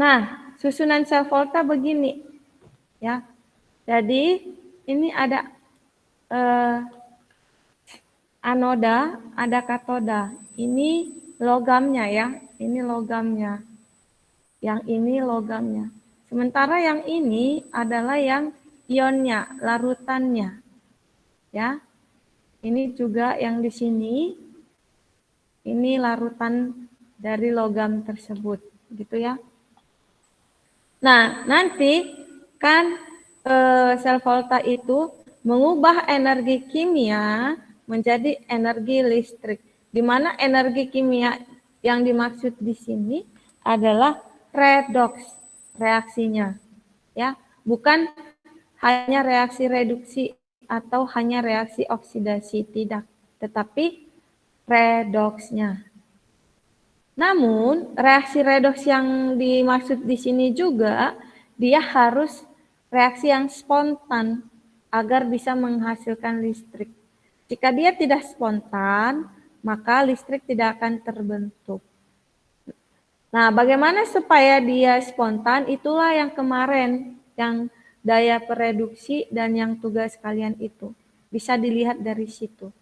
Nah, susunan sel volta begini, ya. Jadi ini ada anoda, ada katoda. Ini logamnya ya, ini logamnya. Yang ini logamnya. Sementara yang ini adalah yang ionnya, larutannya. Ya. Ini juga yang di sini, ini larutan dari logam tersebut, gitu ya. Nah, nanti kan sel volta itu mengubah energi kimia menjadi energi listrik. Di mana energi kimia yang dimaksud di sini adalah redoks reaksinya, ya, bukan hanya reaksi reduksi atau hanya reaksi oksidasi, tidak, tetapi redoksnya. Namun, reaksi redoks yang dimaksud di sini juga, dia harus reaksi yang spontan agar bisa menghasilkan listrik. Jika dia tidak spontan, maka listrik tidak akan terbentuk. Nah, bagaimana supaya dia spontan? Itulah yang kemarin, yang daya pereduksi dan yang tugas kalian itu. Bisa dilihat dari situ.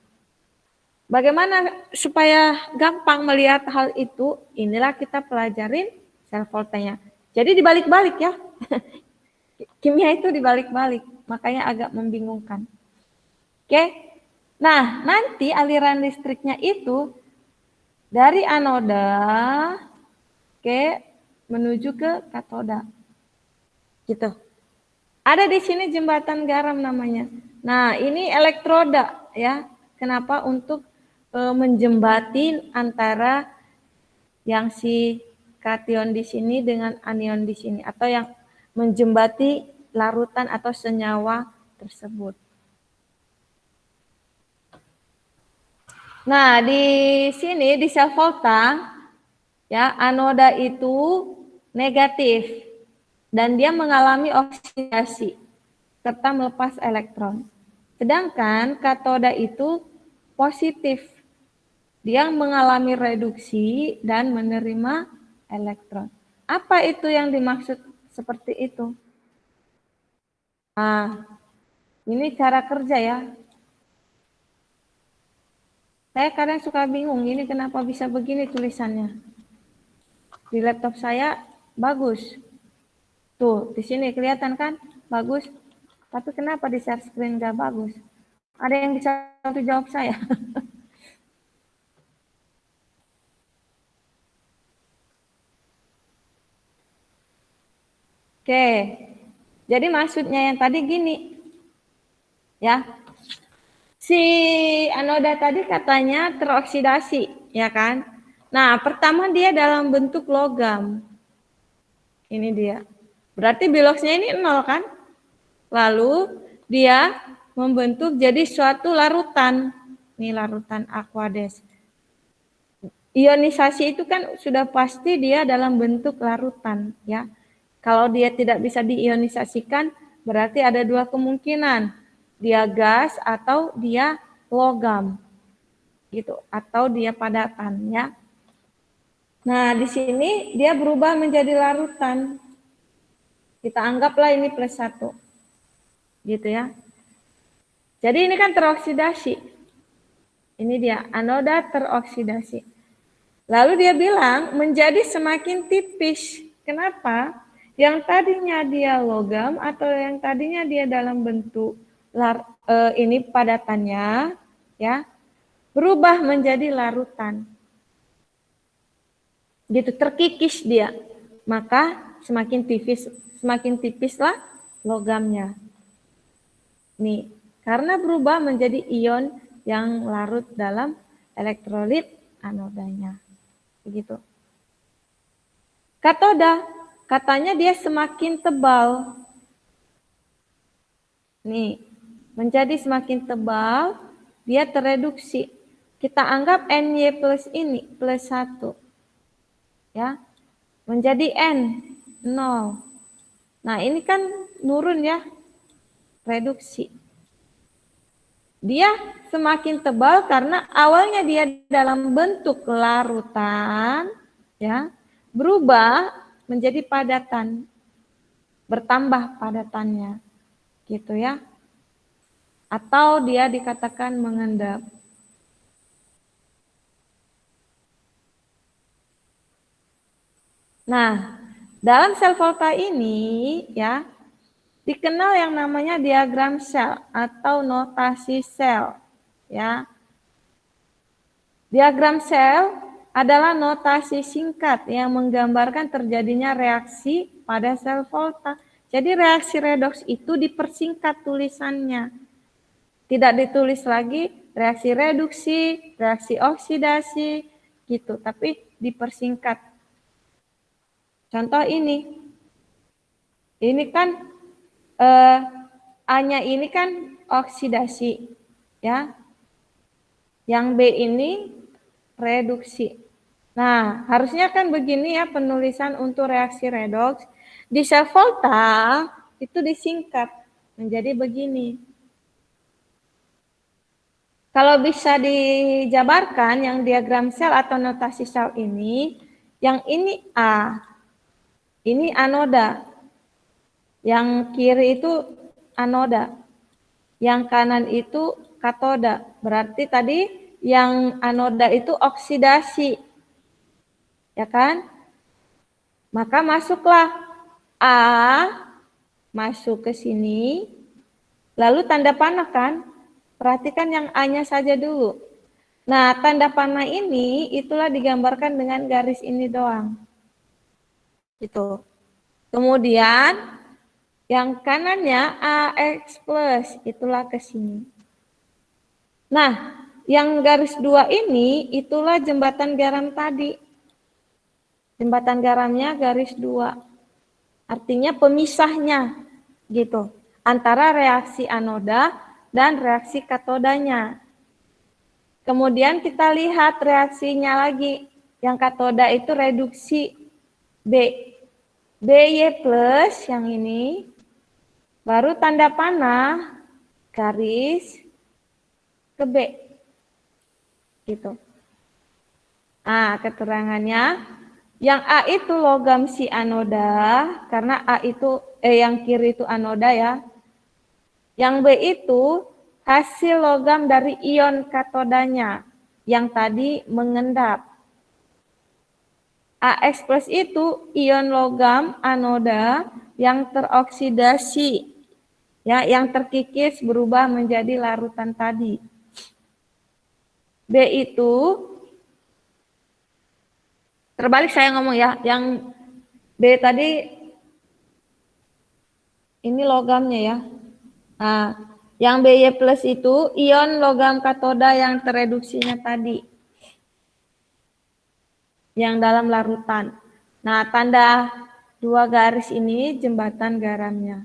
Bagaimana supaya gampang melihat hal itu? Inilah kita pelajarin sel voltanya. Jadi dibalik-balik ya. Kimia itu dibalik-balik, makanya agak membingungkan. Oke. Nah, nanti aliran listriknya itu dari anoda menuju ke katoda. Gitu. Ada di sini jembatan garam namanya. Nah, ini elektroda ya. Kenapa? Untuk menjembati antara yang si kation di sini dengan anion di sini, atau yang menjembati larutan atau senyawa tersebut. Nah, di sini di sel volta ya, anoda itu negatif dan dia mengalami oksidasi serta melepas elektron. Sedangkan katoda itu positif. Dia mengalami reduksi dan menerima elektron. Apa itu yang dimaksud seperti itu? Nah, ini cara kerja ya. Saya kadang suka bingung, ini kenapa bisa begini tulisannya. Di laptop saya bagus. Tuh, di sini kelihatan kan? Bagus. Tapi kenapa di share screen nggak bagus? Ada yang bisa bantu jawab saya? Oke, jadi maksudnya yang tadi gini, ya, si anoda tadi katanya teroksidasi, ya kan? Nah, pertama dia dalam bentuk logam, ini dia. Berarti biloxnya ini 0 kan? Lalu dia membentuk jadi suatu larutan, ini larutan aqueous. Ionisasi itu kan sudah pasti dia dalam bentuk larutan, ya. Kalau dia tidak bisa diionisasikan, berarti ada dua kemungkinan. Dia gas atau dia logam. Gitu, atau dia padatan, ya. Nah, di sini dia berubah menjadi larutan. Kita anggaplah ini +1. Gitu ya. Jadi ini kan teroksidasi. Ini dia, anoda teroksidasi. Lalu dia bilang menjadi semakin tipis. Kenapa? Yang tadinya dia logam atau yang tadinya dia dalam bentuk ini padatannya, ya, berubah menjadi larutan. Gitu, terkikis dia. Maka semakin tipislah logamnya. Nih, karena berubah menjadi ion yang larut dalam elektrolit anodanya. Begitu. Katoda, katanya dia semakin tebal. Nih, menjadi semakin tebal, dia tereduksi. Kita anggap Ny plus ini, +1. Ya, menjadi N, 0. Nah, ini kan nurun ya, reduksi. Dia semakin tebal karena awalnya dia dalam bentuk larutan, ya, berubah menjadi padatan, bertambah padatannya, gitu ya. Atau dia dikatakan mengendap. Nah, dalam sel volta ini ya dikenal yang namanya diagram sel atau notasi sel ya. Diagram sel adalah notasi singkat yang menggambarkan terjadinya reaksi pada sel volta. Jadi reaksi redoks itu dipersingkat tulisannya. Tidak ditulis lagi reaksi reduksi, reaksi oksidasi gitu, tapi dipersingkat. Contoh ini. Ini kan A-nya ini kan oksidasi ya. Yang B ini reduksi. Nah, harusnya kan begini ya penulisan untuk reaksi redoks. Di sel volta itu disingkat menjadi begini. Kalau bisa dijabarkan yang diagram sel atau notasi sel ini, yang ini A, ini anoda. Yang kiri itu anoda. Yang kanan itu katoda. Berarti tadi yang anoda itu oksidasi. Ya kan? Maka masuklah A masuk ke sini. Lalu tanda panah kan? Perhatikan yang A-nya saja dulu. Nah, tanda panah ini itulah digambarkan dengan garis ini doang. Gitu. Kemudian yang kanannya AX plus, itulah ke sini. Nah, yang garis 2 ini itulah jembatan garam tadi. Jembatan garamnya garis 2. Artinya pemisahnya gitu. Antara reaksi anoda dan reaksi katodanya. Kemudian kita lihat reaksinya lagi. Yang katoda itu reduksi B. BY plus yang ini. Baru tanda panah garis ke B. Gitu. Nah, keterangannya yang A itu logam si anoda karena A itu yang kiri itu anoda ya. Yang B itu hasil logam dari ion katodanya yang tadi mengendap. AX plus itu ion logam anoda yang teroksidasi, ya, yang terkikis berubah menjadi larutan tadi. B itu terbalik saya ngomong ya, yang B tadi ini logamnya ya. Nah, yang BY plus itu ion logam katoda yang tereduksinya tadi. Yang dalam larutan. Nah, tanda 2 garis ini jembatan garamnya.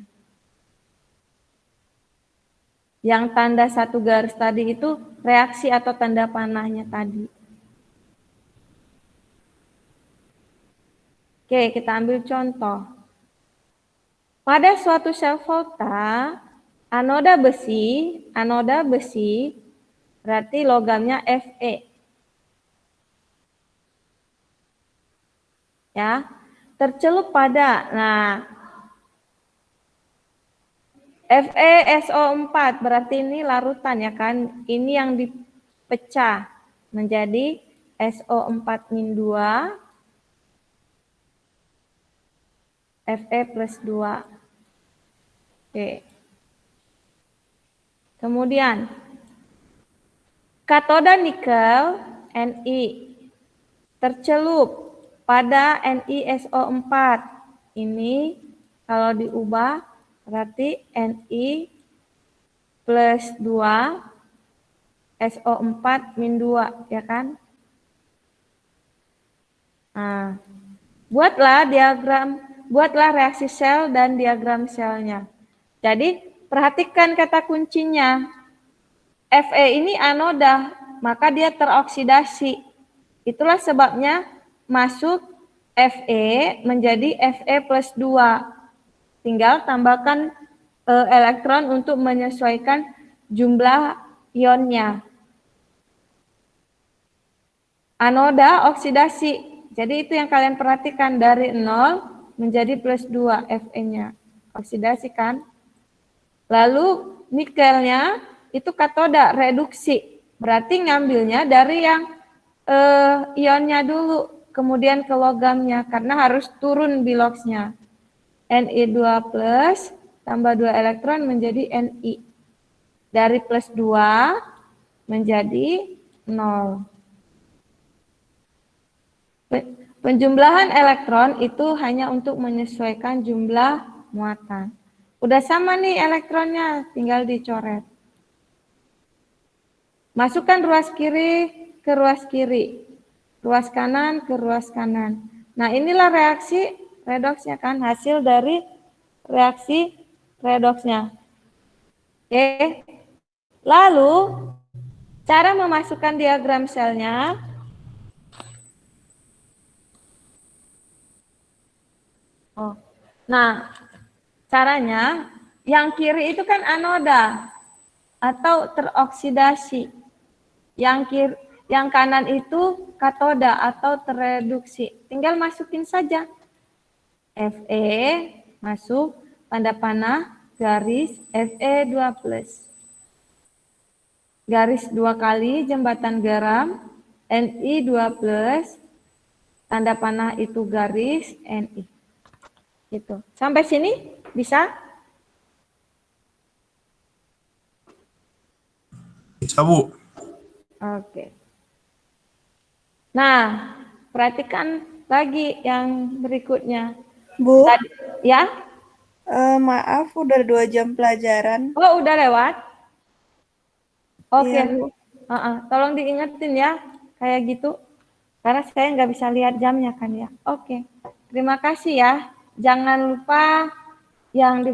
Yang tanda 1 garis tadi itu reaksi atau tanda panahnya tadi. Oke, kita ambil contoh. Pada suatu sel volta, anoda besi berarti logamnya Fe. Ya, tercelup pada, nah, FeSO4 berarti ini larutan ya kan, ini yang dipecah menjadi SO4-2 Fe plus 2. Oke. Kemudian katoda nikel Ni tercelup pada NiSO4. Ini kalau diubah berarti Ni plus 2 SO4 min 2 ya kan. Nah, buatlah reaksi sel dan diagram selnya. Jadi perhatikan kata kuncinya. Fe ini anoda, maka dia teroksidasi. Itulah sebabnya masuk Fe menjadi Fe plus 2. Tinggal tambahkan elektron untuk menyesuaikan jumlah ionnya. Anoda oksidasi. Jadi itu yang kalian perhatikan dari 0 menjadi plus 2 Fe-nya. Oksidasi kan? Lalu nikelnya itu katoda reduksi. Berarti ngambilnya dari yang ionnya dulu, kemudian ke logamnya karena harus turun biloxnya. Ni2 plus tambah 2 elektron menjadi Ni. Dari plus 2 menjadi 0. Penjumlahan elektron itu hanya untuk menyesuaikan jumlah muatan. Udah sama nih elektronnya, tinggal dicoret. Masukkan ruas kiri ke ruas kiri, ruas kanan ke ruas kanan. Nah, inilah reaksi redoksnya kan, hasil dari reaksi redoksnya. Oke. Lalu, cara memasukkan diagram selnya. Nah, caranya yang kiri itu kan anoda atau teroksidasi. Yang kanan itu katoda atau tereduksi. Tinggal masukin saja. Fe masuk tanda panah garis Fe2+. Garis 2 kali jembatan garam Ni2+, tanda panah itu garis Ni. Gitu. Sampai sini bisa? Bisa, Bu. Oke. Nah, perhatikan lagi yang berikutnya. Bu, Tadi, ya? maaf udah 2 jam pelajaran. Oh, udah lewat? Oke, Iya, Bu. tolong diingetin ya, kayak gitu. Karena saya nggak bisa lihat jamnya kan ya. Oke, terima kasih ya. Jangan lupa yang di